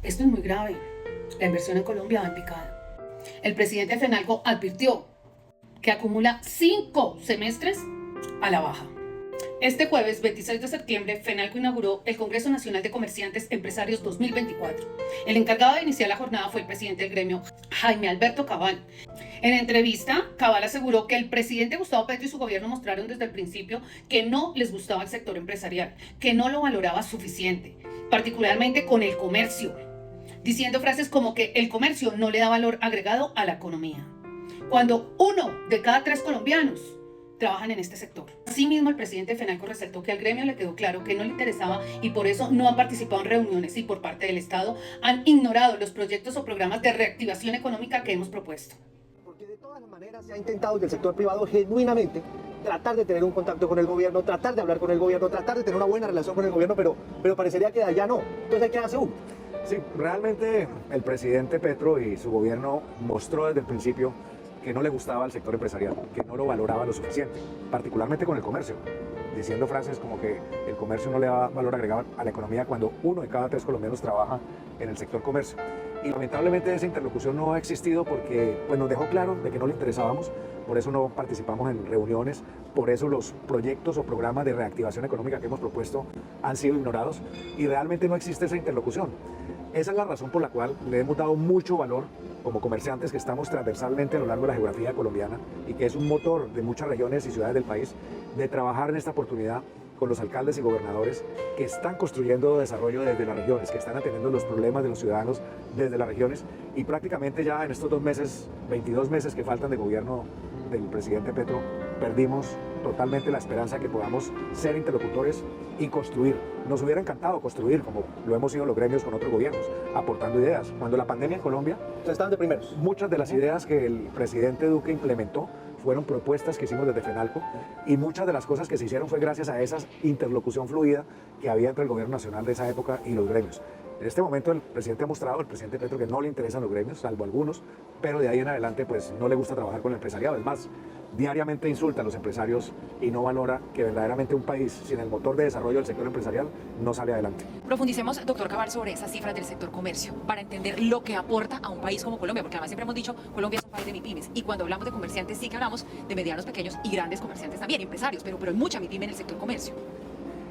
Esto es muy grave. La inversión en Colombia va en picada. El presidente de FENALCO advirtió que acumula 5 semestres a la baja. Este jueves 26 de septiembre, FENALCO inauguró el Congreso Nacional de Comerciantes Empresarios 2024. El encargado de iniciar la jornada fue el presidente del gremio, Jaime Alberto Cabal. En entrevista, Cabal aseguró que el presidente Gustavo Petro y su gobierno mostraron desde el principio que no les gustaba el sector empresarial, que no lo valoraba suficiente, particularmente con el comercio, diciendo frases como que el comercio no le da valor agregado a la economía, cuando 1 de cada 3 colombianos trabajan en este sector. Asimismo, el presidente de FENALCO resaltó que al gremio le quedó claro que no le interesaba y por eso no han participado en reuniones y por parte del Estado han ignorado los proyectos o programas de reactivación económica que hemos propuesto. Porque de todas maneras se ha intentado desde el sector privado genuinamente tratar de tener un contacto con el gobierno, tratar de hablar con el gobierno, tratar de tener una buena relación con el gobierno, pero parecería que allá no. Entonces, ¿qué hace uno? Sí, realmente el presidente Petro y su gobierno mostró desde el principio que no le gustaba al sector empresarial, que no lo valoraba lo suficiente, particularmente con el comercio, diciendo frases como que el comercio no le da valor agregado a la economía cuando 1 de cada 3 colombianos trabaja en el sector comercio. Y lamentablemente esa interlocución no ha existido porque pues, nos dejó claro de que no le interesábamos, por eso no participamos en reuniones, por eso los proyectos o programas de reactivación económica que hemos propuesto han sido ignorados y realmente no existe esa interlocución. Esa es la razón por la cual le hemos dado mucho valor como comerciantes que estamos transversalmente a lo largo de la geografía colombiana y que es un motor de muchas regiones y ciudades del país, de trabajar en esta oportunidad con los alcaldes y gobernadores que están construyendo desarrollo desde las regiones, que están atendiendo los problemas de los ciudadanos desde las regiones y prácticamente ya en estos 2 meses, 22 meses que faltan de gobierno del presidente Petro, perdimos totalmente la esperanza de que podamos ser interlocutores y construir. Nos hubiera encantado construir, como lo hemos sido los gremios con otros gobiernos, aportando ideas. Cuando la pandemia en Colombia, Estaban de primeros. muchas de las ideas que el presidente Duque implementó fueron propuestas que hicimos desde FENALCO y muchas de las cosas que se hicieron fue gracias a esa interlocución fluida que había entre el gobierno nacional de esa época y los gremios. En este momento el presidente ha mostrado, el presidente Petro, que no le interesan los gremios, salvo algunos, pero de ahí en adelante pues no le gusta trabajar con el empresariado. Es más, diariamente insulta a los empresarios y no valora que verdaderamente un país sin el motor de desarrollo del sector empresarial no sale adelante. Profundicemos, doctor Cabal, sobre esas cifras del sector comercio para entender lo que aporta a un país como Colombia, porque además siempre hemos dicho Colombia es un país de MIPYMES y cuando hablamos de comerciantes sí que hablamos de medianos, pequeños y grandes comerciantes también, empresarios, pero hay mucha MIPYME en el sector comercio.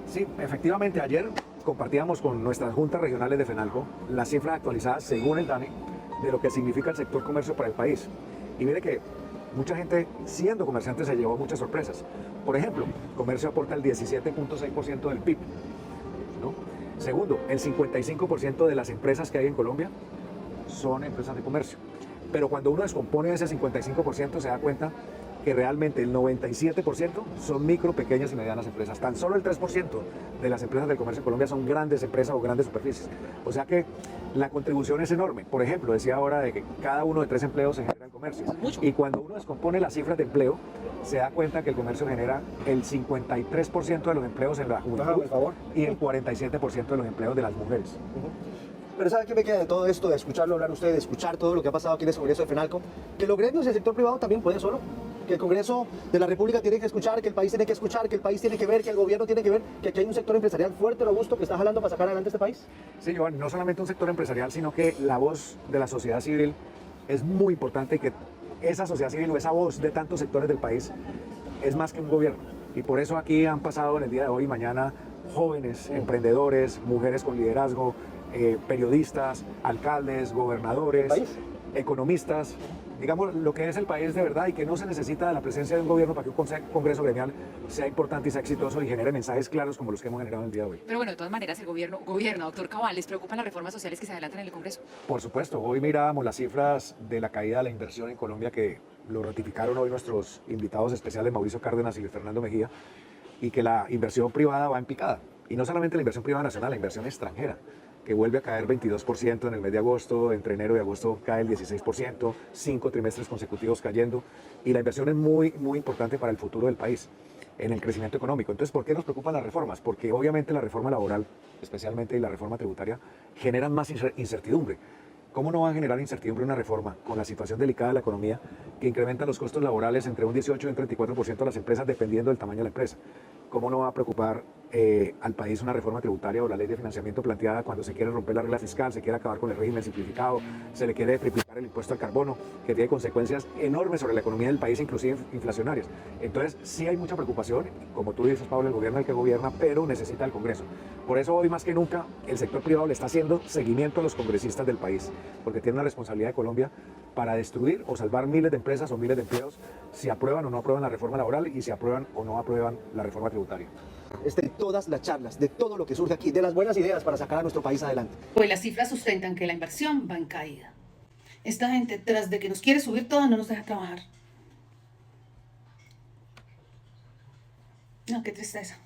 Sí, efectivamente, ayer compartíamos con nuestras juntas regionales de FENALCO las cifras actualizadas según el DANE de lo que significa el sector comercio para el país. Y mire que mucha gente, siendo comerciante, se llevó muchas sorpresas. Por ejemplo, comercio aporta el 17.6% del PIB, ¿no? Segundo, el 55% de las empresas que hay en Colombia son empresas de comercio. Pero cuando uno descompone ese 55%, se da cuenta que realmente el 97% son micro, pequeñas y medianas empresas. Tan solo el 3% de las empresas del comercio en Colombia son grandes empresas o grandes superficies. O sea que la contribución es enorme. Por ejemplo, decía ahora de que cada 1 de 3 empleos se genera en comercio. Y cuando uno descompone las cifras de empleo, se da cuenta que el comercio genera el 53% de los empleos en la juventud y el 47% de los empleos de las mujeres. Pero ¿sabe qué me queda de todo esto, de escucharlo hablar usted, de escuchar todo lo que ha pasado aquí en ese Congreso de FENALCO? Que los gremios y el sector privado también pueden solo. Que el Congreso de la República tiene que escuchar, que el país tiene que escuchar, que el país tiene que ver, que el gobierno tiene que ver, que aquí hay un sector empresarial fuerte, robusto, que está jalando para sacar adelante este país. Sí, Joan, no solamente un sector empresarial, sino que la voz de la sociedad civil es muy importante y que esa sociedad civil o esa voz de tantos sectores del país es más que un gobierno. Y por eso aquí han pasado en el día de hoy y mañana jóvenes, emprendedores, mujeres con liderazgo, periodistas, alcaldes, gobernadores, economistas, digamos lo que es el país de verdad y que no se necesita de la presencia de un gobierno para que un congreso gremial sea importante y sea exitoso y genere mensajes claros como los que hemos generado el día de hoy. Pero bueno, de todas maneras el gobierno, doctor Cabal, ¿les preocupan las reformas sociales que se adelantan en el Congreso? Por supuesto, hoy mirábamos las cifras de la caída de la inversión en Colombia que lo ratificaron hoy nuestros invitados especiales Mauricio Cárdenas y Luis Fernando Mejía y que la inversión privada va en picada. Y no solamente la inversión privada nacional, la inversión extranjera, que vuelve a caer 22% en el mes de agosto, entre enero y agosto cae el 16%, 5 trimestres consecutivos cayendo, y la inversión es muy importante para el futuro del país, en el crecimiento económico. Entonces, ¿por qué nos preocupan las reformas? Porque obviamente la reforma laboral, especialmente, y la reforma tributaria, generan más incertidumbre. ¿Cómo no va a generar incertidumbre una reforma con la situación delicada de la economía que incrementa los costos laborales entre un 18 y un 34% a las empresas dependiendo del tamaño de la empresa? ¿Cómo no va a preocupar al país una reforma tributaria o la ley de financiamiento planteada cuando se quiere romper la regla fiscal, se quiere acabar con el régimen simplificado, se le quiere triplicar el impuesto al carbono, que tiene consecuencias enormes sobre la economía del país, inclusive inflacionarias. Entonces sí hay mucha preocupación, como tú dices, Pablo, el gobierno es el que gobierna, pero necesita el Congreso. Por eso hoy más que nunca el sector privado le está haciendo seguimiento a los congresistas del país, porque tiene una responsabilidad de Colombia para destruir o salvar miles de empresas o miles de empleos si aprueban o no aprueban la reforma laboral y si aprueban o no aprueban la reforma tributaria. De todas las charlas, de todo lo que surge aquí, de las buenas ideas para sacar a nuestro país adelante. Pues las cifras sustentan que la inversión va en caída. Esta gente, tras de que nos quiere subir todo, no nos deja trabajar. No, qué tristeza.